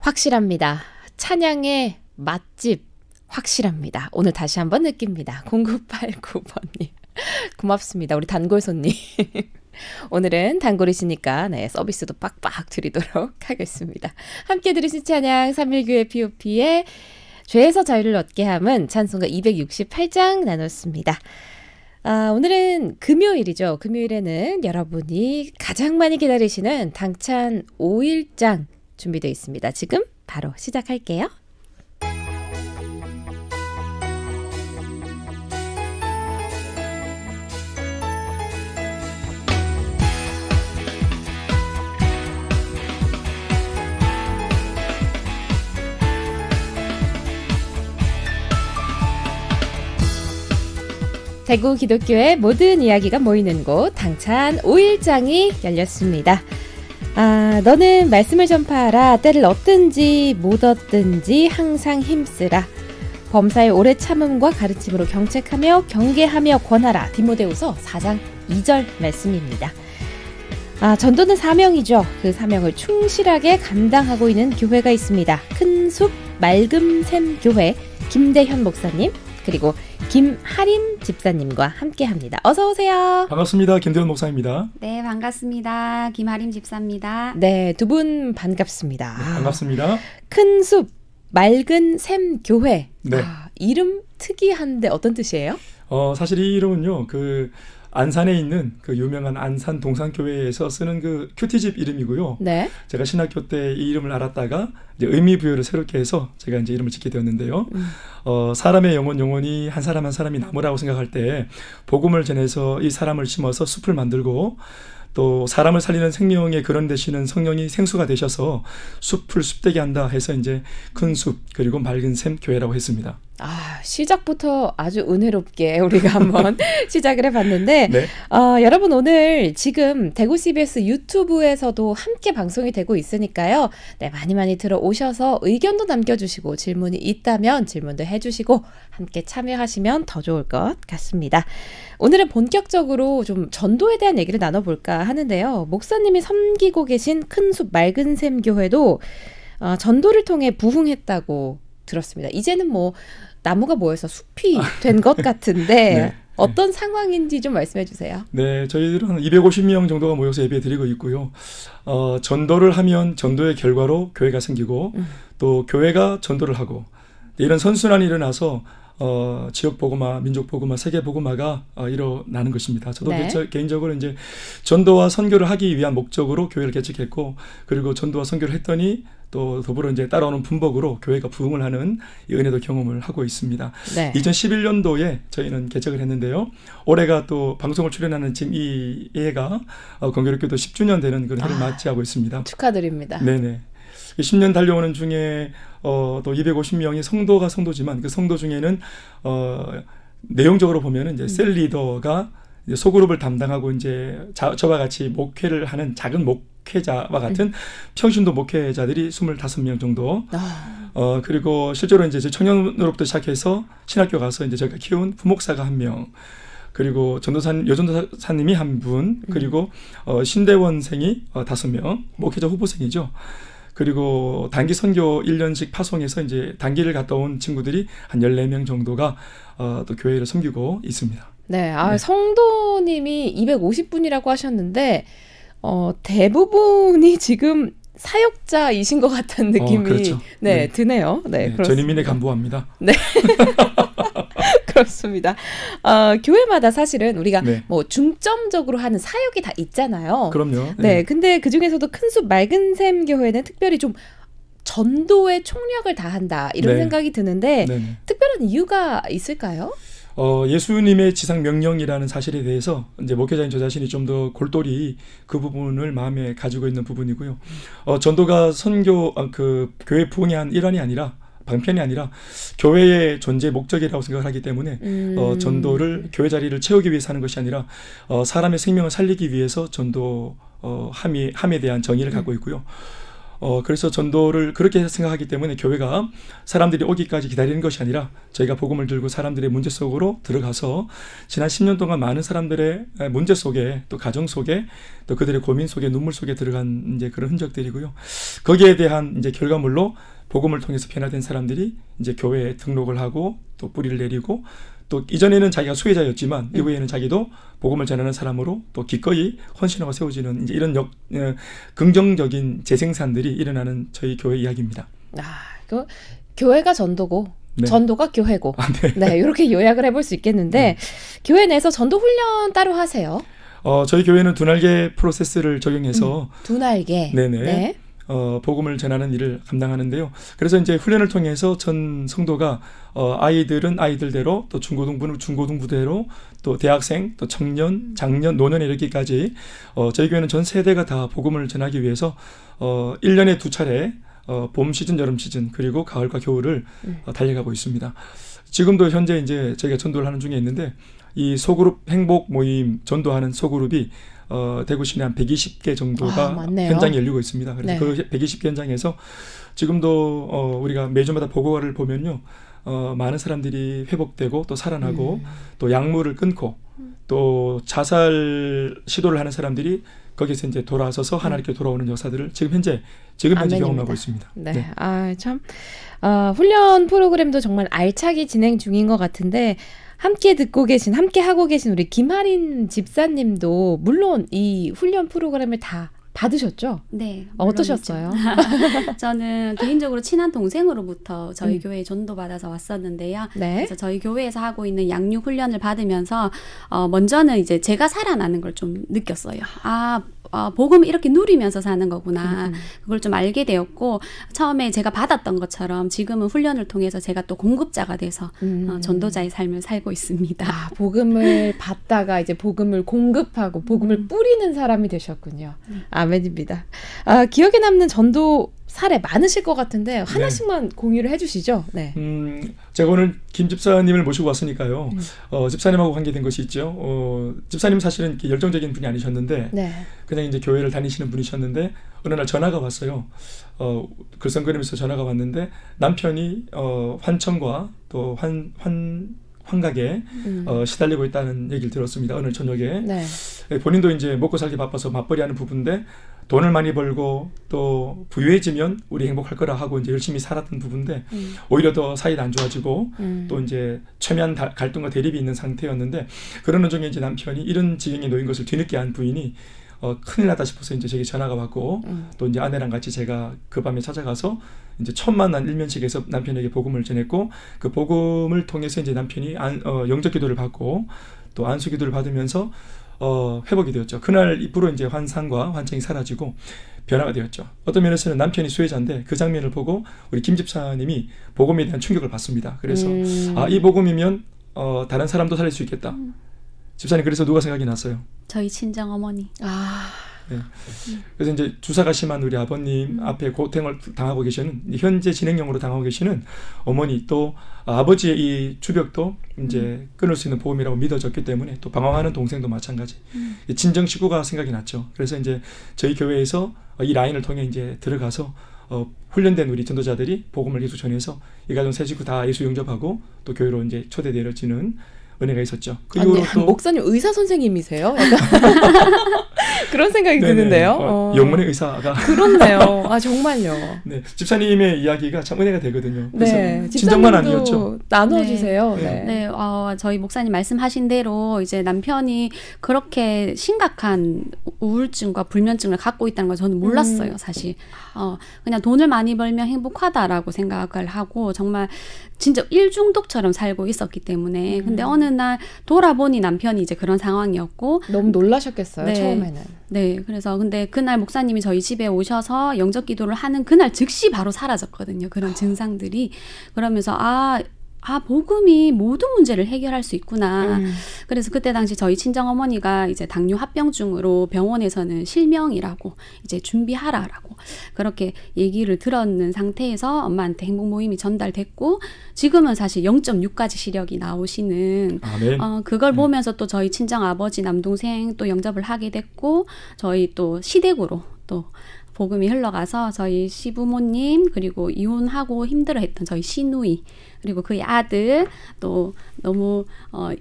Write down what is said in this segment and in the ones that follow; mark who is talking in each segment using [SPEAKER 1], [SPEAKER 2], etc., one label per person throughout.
[SPEAKER 1] 확실합니다. 찬양의 맛집 확실합니다. 오늘 다시 한번 느낍니다. 0989번님. 고맙습니다. 우리 단골 손님. 오늘은 단골이시니까 서비스도 빡빡 드리도록 하겠습니다. 함께 들으신 찬양 319의 POP의 죄에서 자유를 얻게 함은 찬송가 268장 나눴습니다. 오늘은 금요일이죠. 금요일에는 여러분이 가장 많이 기다리시는 당찬 5일장 준비되어 있습니다. 지금 바로 시작할게요. 대구 기독교의 모든 이야기가 모이는 곳 당찬 5일장이 열렸습니다. 너는 말씀을 전파하라. 때를 얻든지 못 얻든지 항상 힘쓰라. 범사의 오래 참음과 가르침으로 경책하며 경계하며 권하라. 디모데후서 4장 2절 말씀입니다. 전도는 사명이죠. 그 사명을 충실하게 감당하고 있는 교회가 있습니다. 큰숲 맑음샘 교회 김대현 목사님 그리고 김하림 집사님과 함께합니다. 어서 오세요.
[SPEAKER 2] 반갑습니다. 김대현 목사입니다.
[SPEAKER 3] 네, 반갑습니다. 김하림 집사입니다.
[SPEAKER 1] 네, 두 분 반갑습니다.
[SPEAKER 2] 네, 반갑습니다.
[SPEAKER 1] 큰 숲, 맑은 샘 교회.
[SPEAKER 2] 네.
[SPEAKER 1] 이름 특이한데 어떤 뜻이에요?
[SPEAKER 2] 사실 이 이름은요, 안산에 있는 그 유명한 안산 동산교회에서 쓰는 그 큐티집 이름이고요.
[SPEAKER 1] 네.
[SPEAKER 2] 제가 신학교 때 이 이름을 알았다가 이제 의미 부여를 새롭게 해서 제가 이제 이름을 짓게 되었는데요. 사람의 영혼이 한 사람 한 사람이 나무라고 생각할 때 복음을 전해서 이 사람을 심어서 숲을 만들고 또 사람을 살리는 생명의 근원 되시는 성령이 생수가 되셔서 숲을 숲되게 한다 해서 이제 큰 숲 그리고 맑은 샘 교회라고 했습니다.
[SPEAKER 1] 시작부터 아주 은혜롭게 우리가 한번 시작을 해봤는데
[SPEAKER 2] 네.
[SPEAKER 1] 여러분 오늘 지금 대구 CBS 유튜브에서도 함께 방송이 되고 있으니까요. 네, 많이 들어오셔서 의견도 남겨주시고 질문이 있다면 질문도 해주시고 함께 참여하시면 더 좋을 것 같습니다. 오늘은 본격적으로 좀 전도에 대한 얘기를 나눠볼까 하는데요. 목사님이 섬기고 계신 큰숲 맑은 샘 교회도 전도를 통해 부흥했다고 들었습니다. 이제는 나무가 모여서 숲이 된 것 같은데
[SPEAKER 2] 네.
[SPEAKER 1] 어떤 상황인지 좀 말씀해 주세요.
[SPEAKER 2] 네, 저희들은 250명 정도가 모여서 예배 드리고 있고요. 전도를 하면 전도의 결과로 교회가 생기고 또 교회가 전도를 하고 이런 선순환이 일어나서 지역 복음화, 민족 복음화, 세계 복음화가 일어나는 것입니다. 저도
[SPEAKER 1] 네.
[SPEAKER 2] 개인적으로 이제 전도와 선교를 하기 위한 목적으로 교회를 개척했고, 그리고 전도와 선교를 했더니 또 더불어 이제 따라오는 분복으로 교회가 부흥을 하는 이 은혜도 경험을 하고 있습니다.
[SPEAKER 1] 네.
[SPEAKER 2] 2011년도에 저희는 개척을 했는데요. 올해가 또 방송을 출연하는 지금 이 해가 건교롭게도 10주년 되는 그런 해를 맞이하고 있습니다.
[SPEAKER 1] 축하드립니다.
[SPEAKER 2] 네네. 10년 달려오는 중에 또 250명이 성도지만 그 성도 중에는 내용적으로 보면은 이제 셀 리더가 이제 소그룹을 담당하고 이제 저와 같이 목회를 하는 작은 목회자와 같은 평신도 목회자들이 25명 정도. 그리고 실제로 이제 청년으로부터 시작해서 신학교 가서 이제 저희가 키운 부목사가 1명. 그리고 여전도사님이 1분, 그리고 신대원생이 5명, 목회자 후보생이죠. 그리고 단기 선교 1년씩 파송해서 이제 단기를 갔다 온 친구들이 한 14명 정도가 또 교회를 섬기고 있습니다.
[SPEAKER 1] 네, 성도님이 250분이라고 하셨는데 대부분이 지금 사역자이신 것 같은 느낌이
[SPEAKER 2] 그렇죠.
[SPEAKER 1] 드네요. 네,
[SPEAKER 2] 전인민에 간부합니다.
[SPEAKER 1] 네. 그렇습니다. 교회마다 사실은 우리가 중점적으로 하는 사역이 다 있잖아요.
[SPEAKER 2] 그럼요.
[SPEAKER 1] 네, 근데 그 중에서도 큰숲 맑은 샘 교회는 특별히 좀 전도에 총력을 다한다 이런 생각이 드는데 특별한 이유가 있을까요?
[SPEAKER 2] 예수님의 지상 명령이라는 사실에 대해서 이제 목회자인 저 자신이 좀 더 골똘히 그 부분을 마음에 가지고 있는 부분이고요. 전도가 선교 교회 부흥의 한 일환이 아니라 방편이 아니라 교회의 존재 목적이라고 생각하기 때문에 전도를 교회 자리를 채우기 위해서 하는 것이 아니라 사람의 생명을 살리기 위해서 전도 함에 대한 정의를 갖고 있고요. 그래서 전도를 그렇게 생각하기 때문에 교회가 사람들이 오기까지 기다리는 것이 아니라 저희가 복음을 들고 사람들의 문제 속으로 들어가서 지난 10년 동안 많은 사람들의 문제 속에 또 가정 속에 또 그들의 고민 속에 눈물 속에 들어간 이제 그런 흔적들이고요. 거기에 대한 이제 결과물로 복음을 통해서 변화된 사람들이 이제 교회에 등록을 하고 또 뿌리를 내리고 또 이전에는 자기가 수혜자였지만 이후에는 자기도 복음을 전하는 사람으로 또 기꺼이 헌신하고 세워지는 이제 이런 긍정적인 재생산들이 일어나는 저희 교회 이야기입니다.
[SPEAKER 1] 그 교회가 전도고
[SPEAKER 2] 네.
[SPEAKER 1] 전도가 교회고 네, 이렇게 요약을 해볼 수 있겠는데 교회 내에서 전도 훈련 따로 하세요?
[SPEAKER 2] 저희 교회는 두 날개 프로세스를 적용해서
[SPEAKER 1] 두 날개.
[SPEAKER 2] 네네.
[SPEAKER 1] 네.
[SPEAKER 2] 복음을 전하는 일을 감당하는데요. 그래서 이제 훈련을 통해서 전 성도가 아이들은 아이들대로 또 중고등부는 중고등부대로 또 대학생 또 청년, 장년, 노년에 이르기까지 저희 교회는 전 세대가 다 복음을 전하기 위해서 1년에 두 차례 봄 시즌, 여름 시즌 그리고 가을과 겨울을 달려가고 있습니다. 지금도 현재 이제 저희가 전도를 하는 중에 있는데 이 소그룹 행복 모임 전도하는 소그룹이 대구 시내 한 120개 정도가 현장에 열리고 있습니다. 그래서
[SPEAKER 1] 네.
[SPEAKER 2] 그 120개 현장에서 지금도 우리가 매주마다 보고를 보면요. 많은 사람들이 회복되고 또 살아나고 또 약물을 끊고 또 자살 시도를 하는 사람들이 거기서 이제 돌아서서 하나님께 돌아오는 역사들을 지금 현재 경험하고 있습니다.
[SPEAKER 1] 네.
[SPEAKER 2] 네.
[SPEAKER 1] 참 훈련 프로그램도 정말 알차게 진행 중인 것 같은데 함께 하고 계신 우리 김하린 집사님도 물론 이 훈련 프로그램을 다 받으셨죠?
[SPEAKER 3] 네.
[SPEAKER 1] 어떠셨어요?
[SPEAKER 3] 저는 개인적으로 친한 동생으로부터 저희 교회에 전도받아서 왔었는데요.
[SPEAKER 1] 네.
[SPEAKER 3] 그래서 저희 교회에서 하고 있는 양육 훈련을 받으면서 먼저는 이제 제가 살아나는 걸 좀 느꼈어요. 복음을 이렇게 누리면서 사는 거구나. 그걸 좀 알게 되었고 처음에 제가 받았던 것처럼 지금은 훈련을 통해서 제가 또 공급자가 돼서 전도자의 삶을 살고 있습니다.
[SPEAKER 1] 복음을 받다가 이제 복음을 공급하고 복음을 뿌리는 사람이 되셨군요. 아멘입니다. 기억에 남는 전도 사례 많으실 것 같은데 하나씩만 공유를 해주시죠. 네.
[SPEAKER 2] 제가 오늘 김 집사님을 모시고 왔으니까요. 집사님하고 관계된 것이 있죠. 집사님 사실은 이렇게 열정적인 분이 아니셨는데
[SPEAKER 1] 네.
[SPEAKER 2] 그냥 이제 교회를 다니시는 분이셨는데 어느 날 전화가 왔어요. 글썽거리면서 전화가 왔는데 남편이 환청과 또 환각에 시달리고 있다는 얘기를 들었습니다. 오늘 저녁에.
[SPEAKER 1] 네.
[SPEAKER 2] 본인도 이제 먹고 살기 바빠서 맞벌이하는 부부인데 돈을 많이 벌고 또 부유해지면 우리 행복할 거라 하고 이제 열심히 살았던 부부인데 오히려 더 사이도 안 좋아지고 또 이제 첨예한 갈등과 대립이 있는 상태였는데 그러는 중에 이제 남편이 이런 지경에 놓인 것을 뒤늦게 안 부인이 큰일 나다 싶어서 이제 제게 전화가 왔고 또 이제 아내랑 같이 제가 그 밤에 찾아가서 이제 첫 만난 일면식에서 남편에게 복음을 전했고 그 복음을 통해서 이제 남편이 영적 기도를 받고 또 안수 기도를 받으면서 회복이 되었죠. 그날 이후로 이제 환상과 환청이 사라지고 변화가 되었죠. 어떤 면에서는 남편이 수혜자인데 그 장면을 보고 우리 김 집사님이 복음에 대한 충격을 받습니다. 그래서 이 복음이면 다른 사람도 살릴 수 있겠다. 집사님 그래서 누가 생각이 났어요?
[SPEAKER 3] 저희 친정 어머니.
[SPEAKER 2] 네. 그래서 이제 주사가 심한 우리 아버님 앞에 고통을 당하고 계시는 현재 진행형으로 당하고 계시는 어머니 또 아버지의 이 주벽도 이제 끊을 수 있는 복음이라고 믿어졌기 때문에 또 방황하는 동생도 마찬가지. 친정 식구가 생각이 났죠. 그래서 이제 저희 교회에서 이 라인을 통해 이제 들어가서 훈련된 우리 전도자들이 복음을 계속 전해서 이 가정 세 식구 다 예수 영접하고 또 교회로 이제 초대되어지는 은혜가 있었죠. 그 이후로 또
[SPEAKER 1] 목사님 의사 선생님이세요? 그런 생각이 드는데요.
[SPEAKER 2] 영문의 의사가
[SPEAKER 1] 그렇네요. 정말요.
[SPEAKER 2] 네, 집사님의 이야기가 참 은혜가 되거든요. 그래서
[SPEAKER 1] 네,
[SPEAKER 2] 진정만 아니었죠.
[SPEAKER 1] 나눠주세요.
[SPEAKER 2] 네.
[SPEAKER 3] 네, 저희 목사님 말씀하신 대로 이제 남편이 그렇게 심각한 우울증과 불면증을 갖고 있다는 걸 저는 몰랐어요, 사실. 그냥 돈을 많이 벌면 행복하다라고 생각을 하고 정말 진짜 일중독처럼 살고 있었기 때문에 근데 어느 날 돌아보니 남편이 이제 그런 상황이었고
[SPEAKER 1] 너무 놀라셨겠어요,
[SPEAKER 3] 네.
[SPEAKER 1] 처음에는.
[SPEAKER 3] 네, 그래서 근데 그날 목사님이 저희 집에 오셔서 영접 기도를 하는 그날 즉시 바로 사라졌거든요. 그런 증상들이. 그러면서 복음이 모든 문제를 해결할 수 있구나. 그래서 그때 당시 저희 친정어머니가 이제 당뇨 합병증으로 병원에서는 실명이라고 이제 준비하라라고 그렇게 얘기를 들었는 상태에서 엄마한테 행복 모임이 전달됐고 지금은 사실 0.6까지 시력이 나오시는 그걸 보면서 또 저희 친정 아버지 남동생 또 영접을 하게 됐고 저희 또 시댁으로 또 복음이 흘러가서 저희 시부모님 그리고 이혼하고 힘들어했던 저희 시누이 그리고 그의 아들 또 너무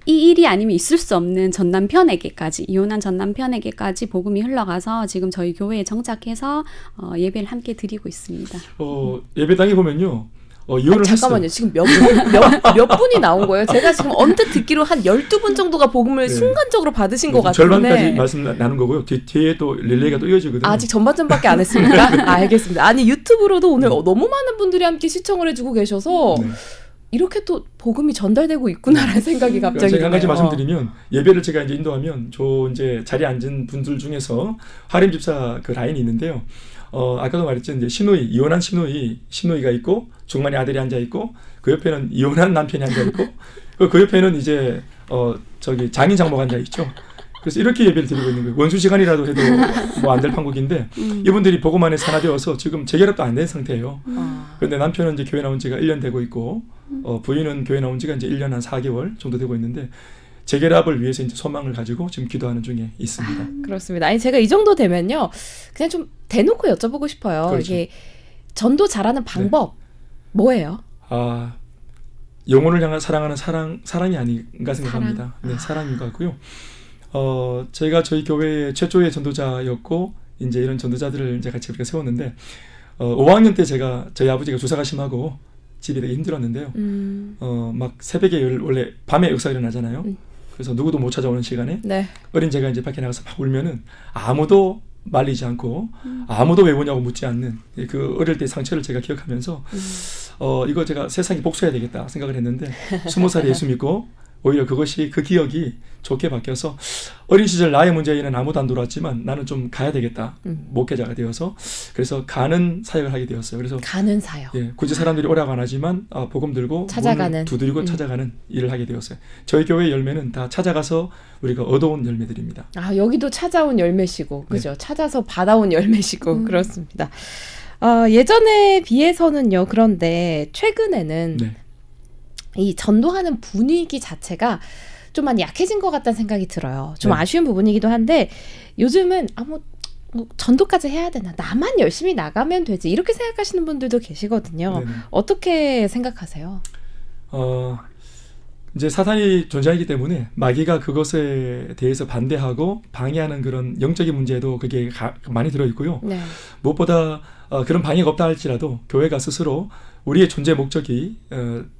[SPEAKER 3] 이 일이 아니면 있을 수 없는 전 남편에게까지 이혼한 전 남편에게까지 복음이 흘러가서 지금 저희 교회에 정착해서 예배를 함께 드리고 있습니다.
[SPEAKER 2] 예배당에 보면요. 이혼을
[SPEAKER 1] 잠깐만요.
[SPEAKER 2] 했어요.
[SPEAKER 1] 지금 몇 분이 나온 거예요? 제가 지금 언뜻 듣기로 한 12분 정도가 복음을
[SPEAKER 2] 네.
[SPEAKER 1] 순간적으로 받으신 것 같은데.
[SPEAKER 2] 절반까지 말씀 나눈 거고요. 뒤에 또 릴레이가 또 이어지거든요.
[SPEAKER 1] 아직 전반전밖에 안 했습니까? 알겠습니다. 아니 유튜브로도 오늘 너무 많은 분들이 함께 시청을 해주고 계셔서
[SPEAKER 2] 네.
[SPEAKER 1] 이렇게 또 복음이 전달되고 있구나라는 생각이 갑자기
[SPEAKER 2] 제가 한 가지
[SPEAKER 1] 드네요.
[SPEAKER 2] 말씀드리면 예배를 제가 이제 인도하면 이제 자리에 앉은 분들 중에서 하림 집사 그 라인이 있는데요. 아까도 말했죠. 이제 이혼한 시누이가 있고 중간에 아들이 앉아 있고 그 옆에는 이혼한 남편이 앉아 있고 그 옆에는 이제 장인 장모가 앉아 있죠. 그래서 이렇게 예배를 드리고 있는 거예요. 원수 시간이라도 해도 뭐 안 될 판국인데 이분들이 복음 안에 산화되어서 지금 재결합도 안 된 상태예요. 그런데 남편은 이제 교회 나온 지가 1년 되고 있고 부인은 교회 나온 지가 이제 1년 한 4개월 정도 되고 있는데 재결합을 위해서 이제 소망을 가지고 지금 기도하는 중에 있습니다.
[SPEAKER 1] 그렇습니다. 아니 제가 이 정도 되면요, 그냥 좀 대놓고 여쭤보고 싶어요.
[SPEAKER 2] 그렇죠.
[SPEAKER 1] 이게 전도 잘하는 방법 뭐예요?
[SPEAKER 2] 영혼을 향한 사랑하는 사랑이 아닌가 생각합니다. 네, 사랑인 것 같고요. 제가 저희 교회의 최초의 전도자였고 이제 이런 전도자들을 이제 같이 우리가 세웠는데 5학년 때 저희 아버지가 주사가 심하고 집이 되게 힘들었는데요. 막 새벽에 원래 밤에 역사가 일어나잖아요. 그래서 누구도 못 찾아오는 시간에
[SPEAKER 1] 네.
[SPEAKER 2] 어린 제가 이제 밖에 나가서 막 울면은 아무도 말리지 않고 아무도 왜 우냐고 묻지 않는 그 어릴 때 상처를 제가 기억하면서 이거 제가 세상에 복수해야 되겠다 생각을 했는데 20살에 예수 믿고 오히려 그 기억이 좋게 바뀌어서 어린 시절 나의 문제에는 아무도 안 돌아왔지만 나는 좀 가야 되겠다. 목회자가 되어서 그래서 가는 사역을 하게 되었어요. 그래서
[SPEAKER 1] 가는 사역.
[SPEAKER 2] 예, 굳이 사람들이 오라고 안 하지만 복음 들고
[SPEAKER 1] 찾아가는.
[SPEAKER 2] 문을 두드리고 찾아가는 일을 하게 되었어요. 저희 교회 열매는 다 찾아가서 우리가 얻어온 열매들입니다.
[SPEAKER 1] 여기도 찾아온 열매시고, 그죠? 찾아서 받아온 열매시고, 그렇습니다. 예전에 비해서는요, 그런데 최근에는
[SPEAKER 2] 네.
[SPEAKER 1] 이 전도하는 분위기 자체가 좀 많이 약해진 것 같다는 생각이 들어요. 좀
[SPEAKER 2] 네.
[SPEAKER 1] 아쉬운 부분이기도 한데 요즘은 뭐 전도까지 해야 되나? 나만 열심히 나가면 되지. 이렇게 생각하시는 분들도 계시거든요.
[SPEAKER 2] 네네.
[SPEAKER 1] 어떻게 생각하세요?
[SPEAKER 2] 이제 사탄이 존재하기 때문에 마귀가 그것에 대해서 반대하고 방해하는 그런 영적인 문제도 그게 많이 들어있고요.
[SPEAKER 1] 네.
[SPEAKER 2] 무엇보다 그런 방해가 없다 할지라도 교회가 스스로 우리의 존재 목적이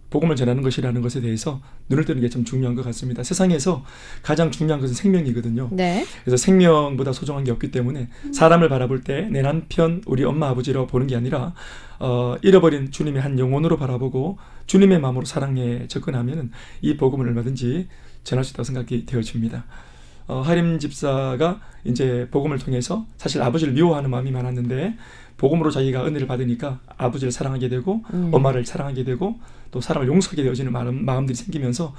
[SPEAKER 2] 복음을 전하는 것이라는 것에 대해서 눈을 뜨는 게 참 중요한 것 같습니다. 세상에서 가장 중요한 것은 생명이거든요.
[SPEAKER 1] 네.
[SPEAKER 2] 그래서 생명보다 소중한 게 없기 때문에 사람을 바라볼 때 내 남편, 우리 엄마, 아버지로 보는 게 아니라 잃어버린 주님의 한 영혼으로 바라보고 주님의 마음으로 사랑에 접근하면 이 복음을 얼마든지 전할 수 있다고 생각이 되어집니다. 하림 집사가 이제 복음을 통해서 사실 아버지를 미워하는 마음이 많았는데 복음으로 자기가 은혜를 받으니까 아버지를 사랑하게 되고 엄마를 사랑하게 되고 또 사람을 용서하게 되어지는 마음들이 생기면서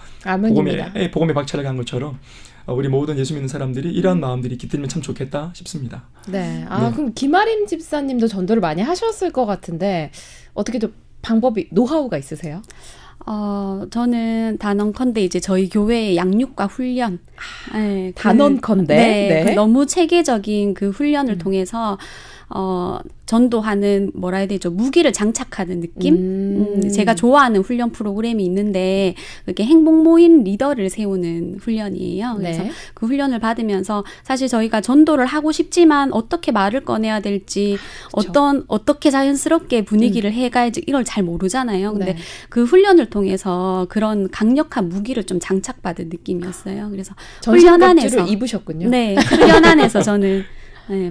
[SPEAKER 2] 복음에 박차를 간 것처럼 우리 모든 예수 믿는 사람들이 이러한 마음들이 깃들면 참 좋겠다 싶습니다.
[SPEAKER 1] 네. 그럼 김아림 집사님도 전도를 많이 하셨을 것 같은데 어떻게 좀 방법이 노하우가 있으세요?
[SPEAKER 3] 저는 단언컨대 이제 저희 교회의 양육과 훈련. 네,
[SPEAKER 1] 단언컨대.
[SPEAKER 3] 네.
[SPEAKER 1] 네.
[SPEAKER 3] 너무 체계적인 그 훈련을 통해서 전도하는 뭐라 해야 되죠? 무기를 장착하는 느낌? 제가 좋아하는 훈련 프로그램이 있는데 그게 행복 모임 리더를 세우는 훈련이에요. 그래서
[SPEAKER 1] 네.
[SPEAKER 3] 그 훈련을 받으면서 사실 저희가 전도를 하고 싶지만 어떻게 말을 꺼내야 될지 어떻게 자연스럽게 분위기를 해가야지 이걸 잘 모르잖아요. 근데
[SPEAKER 1] 네.
[SPEAKER 3] 그 훈련을 통해서 그런 강력한 무기를 좀 장착받은 느낌이었어요. 그래서
[SPEAKER 1] 전신갑주를 입으셨군요.
[SPEAKER 3] 네, 훈련 안에서 저는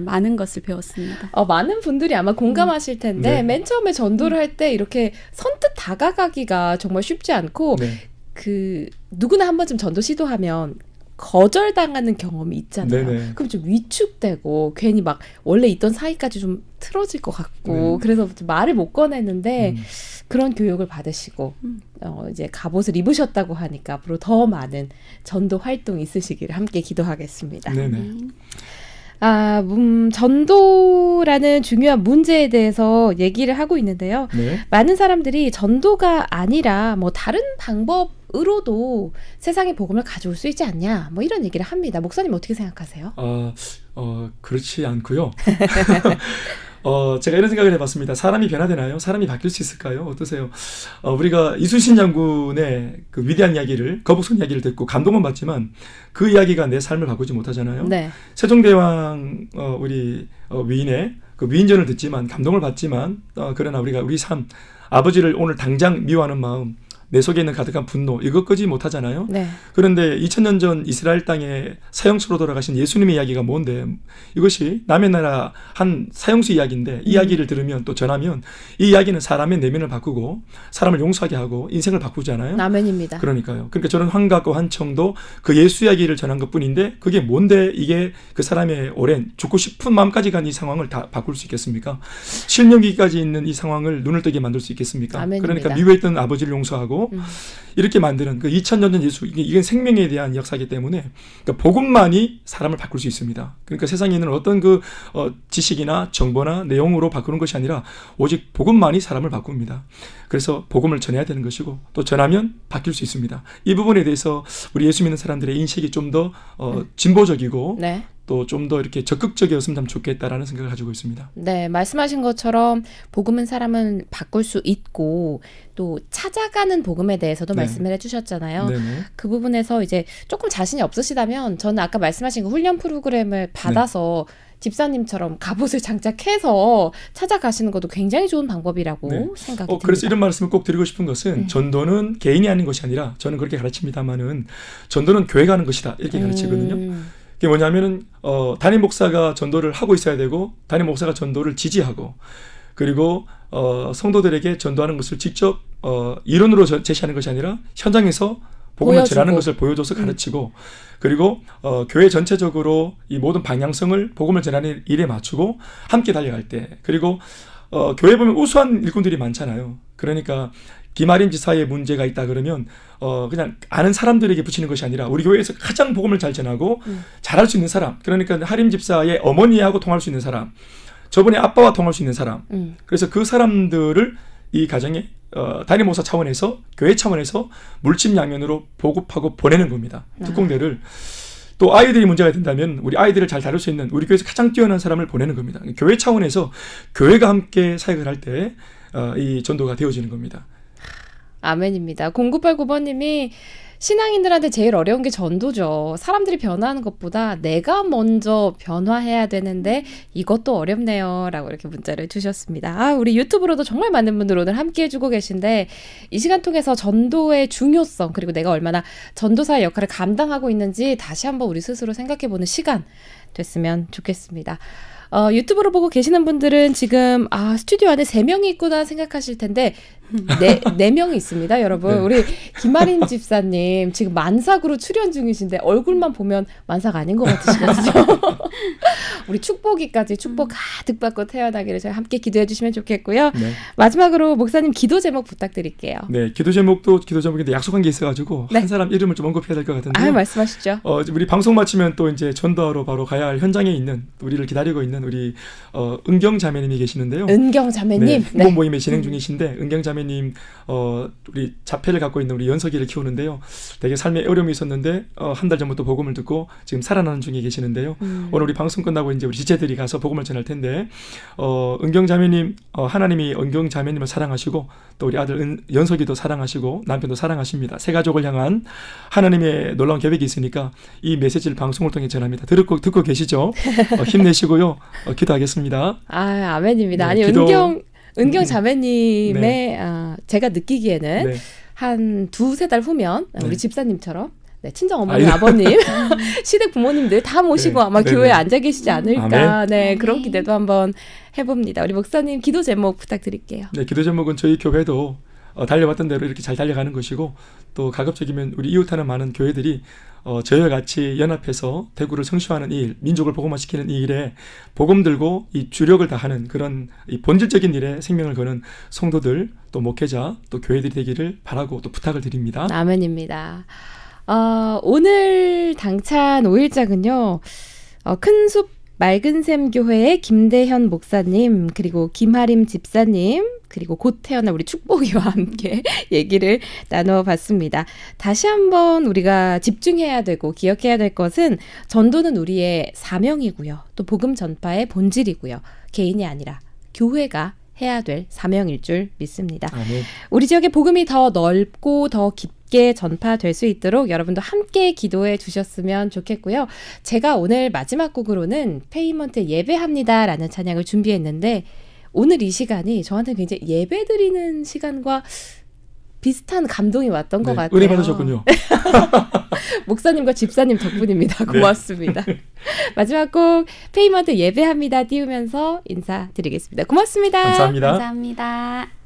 [SPEAKER 3] 많은 것을 배웠습니다.
[SPEAKER 1] 많은 분들이 아마 공감하실 텐데
[SPEAKER 2] 네.
[SPEAKER 1] 맨 처음에 전도를 할 때 이렇게 선뜻 다가가기가 정말 쉽지 않고
[SPEAKER 2] 네.
[SPEAKER 1] 누구나 한 번쯤 전도 시도하면 거절당하는 경험이 있잖아요.
[SPEAKER 2] 네네.
[SPEAKER 1] 그럼 좀 위축되고 괜히 막 원래 있던 사이까지 좀 틀어질 것 같고 그래서 말을 못 꺼내는데 그런 교육을 받으시고 이제 갑옷을 입으셨다고 하니까 앞으로 더 많은 전도 활동 있으시기를 함께 기도하겠습니다.
[SPEAKER 2] 네네.
[SPEAKER 1] 전도라는 중요한 문제에 대해서 얘기를 하고 있는데요.
[SPEAKER 2] 네.
[SPEAKER 1] 많은 사람들이 전도가 아니라 뭐 다른 방법으로도 세상에 복음을 가져올 수 있지 않냐, 뭐 이런 얘기를 합니다. 목사님 어떻게 생각하세요?
[SPEAKER 2] 그렇지 않고요. 제가 이런 생각을 해봤습니다. 사람이 변화되나요? 사람이 바뀔 수 있을까요? 어떠세요? 우리가 이순신 장군의 그 위대한 이야기를, 거북선 이야기를 듣고 감동은 받지만 그 이야기가 내 삶을 바꾸지 못하잖아요.
[SPEAKER 1] 네.
[SPEAKER 2] 세종대왕 우리 위인의 그 위인전을 듣지만 감동을 받지만 그러나 우리가 우리 삶, 아버지를 오늘 당장 미워하는 마음, 내 속에 있는 가득한 분노, 이것 끄지 못하잖아요.
[SPEAKER 1] 네.
[SPEAKER 2] 그런데 2000년 전 이스라엘 땅에 사형수로 돌아가신 예수님의 이야기가 뭔데, 이것이 남의 나라 한 사형수 이야기인데 이 이야기를 들으면 또 전하면 이 이야기는 사람의 내면을 바꾸고 사람을 용서하게 하고 인생을 바꾸잖아요.
[SPEAKER 1] 아멘입니다.
[SPEAKER 2] 그러니까요. 그러니까 저는 환각과 환청도 그 예수 이야기를 전한 것뿐인데 그게 뭔데 이게 그 사람의 오랜 죽고 싶은 마음까지 간 이 상황을 다 바꿀 수 있겠습니까? 실명기까지 있는 이 상황을 눈을 뜨게 만들 수 있겠습니까?
[SPEAKER 1] 아멘입니다.
[SPEAKER 2] 그러니까 미워했던 아버지를 용서하고 이렇게 만드는 그 2000년 전 예수, 이게 생명에 대한 역사이기 때문에 그러니까 복음만이 사람을 바꿀 수 있습니다. 그러니까 세상에 있는 어떤 그 지식이나 정보나 내용으로 바꾸는 것이 아니라 오직 복음만이 사람을 바꿉니다. 그래서 복음을 전해야 되는 것이고 또 전하면 바뀔 수 있습니다. 이 부분에 대해서 우리 예수 믿는 사람들의 인식이 좀 더 진보적이고
[SPEAKER 1] 네.
[SPEAKER 2] 또 좀 더 이렇게 적극적이었으면 참 좋겠다라는 생각을 가지고 있습니다.
[SPEAKER 1] 네, 말씀하신 것처럼 복음은 사람을 바꿀 수 있고 또 찾아가는 복음에 대해서도
[SPEAKER 2] 네.
[SPEAKER 1] 말씀을 해주셨잖아요.
[SPEAKER 2] 네네.
[SPEAKER 1] 그 부분에서 이제 조금 자신이 없으시다면 저는 아까 말씀하신 그 훈련 프로그램을 받아서 집사님처럼 갑옷을 장착해서 찾아가시는 것도 굉장히 좋은 방법이라고
[SPEAKER 2] 네.
[SPEAKER 1] 생각이 듭니다.
[SPEAKER 2] 그래서 이런 말씀을 꼭 드리고 싶은 것은 전도는 개인이 하는 것이 아니라 저는 그렇게 가르칩니다만은 전도는 교회가 하는 것이다 이렇게 가르치거든요. 그게 뭐냐면은 담임 목사가 전도를 하고 있어야 되고 담임 목사가 전도를 지지하고 그리고 성도들에게 전도하는 것을 직접 이론으로 제시하는 것이 아니라 현장에서 복음을
[SPEAKER 1] 보여주고.
[SPEAKER 2] 전하는 것을 보여줘서 가르치고 그리고 교회 전체적으로 이 모든 방향성을 복음을 전하는 일에 맞추고 함께 달려갈 때 그리고 교회 보면 우수한 일꾼들이 많잖아요. 그러니까 김아림 지사의 문제가 있다 그러면 그냥 아는 사람들에게 붙이는 것이 아니라 우리 교회에서 가장 복음을 잘 전하고 잘할 수 있는 사람, 그러니까 하림 집사의 어머니하고 통할 수 있는 사람, 저번에 아빠와 통할 수 있는 사람, 그래서 그 사람들을 이 가정에 담임 목사 차원에서 교회 차원에서 물심양면으로 보급하고 보내는 겁니다. 특공대를. 또 아이들이 문제가 된다면 우리 아이들을 잘 다룰 수 있는 우리 교회에서 가장 뛰어난 사람을 보내는 겁니다. 교회 차원에서 교회가 함께 사역을 할 때 이 전도가 되어지는 겁니다.
[SPEAKER 1] 아멘입니다. 0989번님이 신앙인들한테 제일 어려운 게 전도죠. 사람들이 변화하는 것보다 내가 먼저 변화해야 되는데 이것도 어렵네요. 라고 이렇게 문자를 주셨습니다. 우리 유튜브로도 정말 많은 분들 오늘 함께 해주고 계신데 이 시간 통해서 전도의 중요성 그리고 내가 얼마나 전도사의 역할을 감당하고 있는지 다시 한번 우리 스스로 생각해보는 시간 됐으면 좋겠습니다. 유튜브로 보고 계시는 분들은 지금 스튜디오 안에 3명이 있구나 생각하실 텐데 4명이 있습니다, 여러분.
[SPEAKER 2] 네.
[SPEAKER 1] 우리 김아린 집사님 지금 만삭으로 출연 중이신데 얼굴만 보면 만삭 아닌 것 같으시거든요. 우리 축복이까지 축복 가득 받고 태어나기를 저희 함께 기도해 주시면 좋겠고요.
[SPEAKER 2] 네.
[SPEAKER 1] 마지막으로 목사님 기도 제목 부탁드릴게요.
[SPEAKER 2] 네, 기도 제목인데 약속한 게 있어가지고
[SPEAKER 1] 네.
[SPEAKER 2] 한 사람 이름을 좀 언급해야 될 것 같은데요.
[SPEAKER 1] 말씀하시죠.
[SPEAKER 2] 우리 방송 마치면 또 이제 전도하러 바로 가야 할 현장에 있는 우리를 기다리고 있는 우리 은경 자매님이 계시는데요.
[SPEAKER 1] 은경 자매님.
[SPEAKER 2] 네, 후원 모임에 진행 중이신데 은경 자매님 우리 자폐를 갖고 있는 우리 연석이를 키우는데요. 되게 삶에 어려움이 있었는데 한 달 전부터 복음을 듣고 지금 살아나는 중에 계시는데요. 오늘 우리 방송 끝나고 이제 우리 지체들이 가서 복음을 전할 텐데 은경 자매님 하나님이 은경 자매님을 사랑하시고 또 우리 아들 연석이도 사랑하시고 남편도 사랑하십니다. 세 가족을 향한 하나님의 놀라운 계획이 있으니까 이 메시지를 방송을 통해 전합니다. 듣고 계시죠? 힘내시고요. 기도하겠습니다.
[SPEAKER 1] 아멘입니다.
[SPEAKER 2] 네,
[SPEAKER 1] 아니
[SPEAKER 2] 기도-
[SPEAKER 1] 은경 자매님의
[SPEAKER 2] 네.
[SPEAKER 1] 제가 느끼기에는
[SPEAKER 2] 네.
[SPEAKER 1] 한 2-3달 후면 우리
[SPEAKER 2] 네.
[SPEAKER 1] 집사님처럼 친정 어머니, 아버님, 시댁 부모님들 다 모시고
[SPEAKER 2] 네.
[SPEAKER 1] 아마
[SPEAKER 2] 네네.
[SPEAKER 1] 교회에 앉아 계시지 않을까.
[SPEAKER 2] 아멘.
[SPEAKER 1] 네, 그런 기대도 한번 해봅니다. 우리 목사님 기도 제목 부탁드릴게요.
[SPEAKER 2] 네, 기도 제목은 저희 교회도 달려왔던 대로 이렇게 잘 달려가는 것이고 또 가급적이면 우리 이웃하는 많은 교회들이 저희와 같이 연합해서 대구를 성취하는 이 일, 민족을 복음화시키는 이 일에 복음 들고 이 주력을 다하는 그런 이 본질적인 일에 생명을 거는 성도들 또 목회자 또 교회들이 되기를 바라고 또 부탁을 드립니다.
[SPEAKER 1] 아멘입니다. 오늘 당찬 5일장은요. 큰숲 맑은샘 교회의 김대현 목사님 그리고 김하림 집사님 그리고 곧 태어날 우리 축복이와 함께 얘기를 나눠봤습니다. 다시 한번 우리가 집중해야 되고 기억해야 될 것은 전도는 우리의 사명이고요. 또 복음 전파의 본질이고요. 개인이 아니라 교회가 해야 될 사명일 줄 믿습니다.
[SPEAKER 2] 아멘.
[SPEAKER 1] 우리 지역의 복음이 더 넓고 더 깊게 전파될 수 있도록 여러분도 함께 기도해 주셨으면 좋겠고요. 제가 오늘 마지막 곡으로는 페이먼트 예배합니다라는 찬양을 준비했는데 오늘 이 시간이 저한테 굉장히 예배드리는 시간과 비슷한 감동이 왔던 것 같아요.
[SPEAKER 2] 은혜 받으셨군요.
[SPEAKER 1] 목사님과 집사님 덕분입니다. 고맙습니다. 마지막 곡 페이먼트 예배합니다 띄우면서 인사드리겠습니다. 고맙습니다.
[SPEAKER 2] 감사합니다.
[SPEAKER 3] 감사합니다.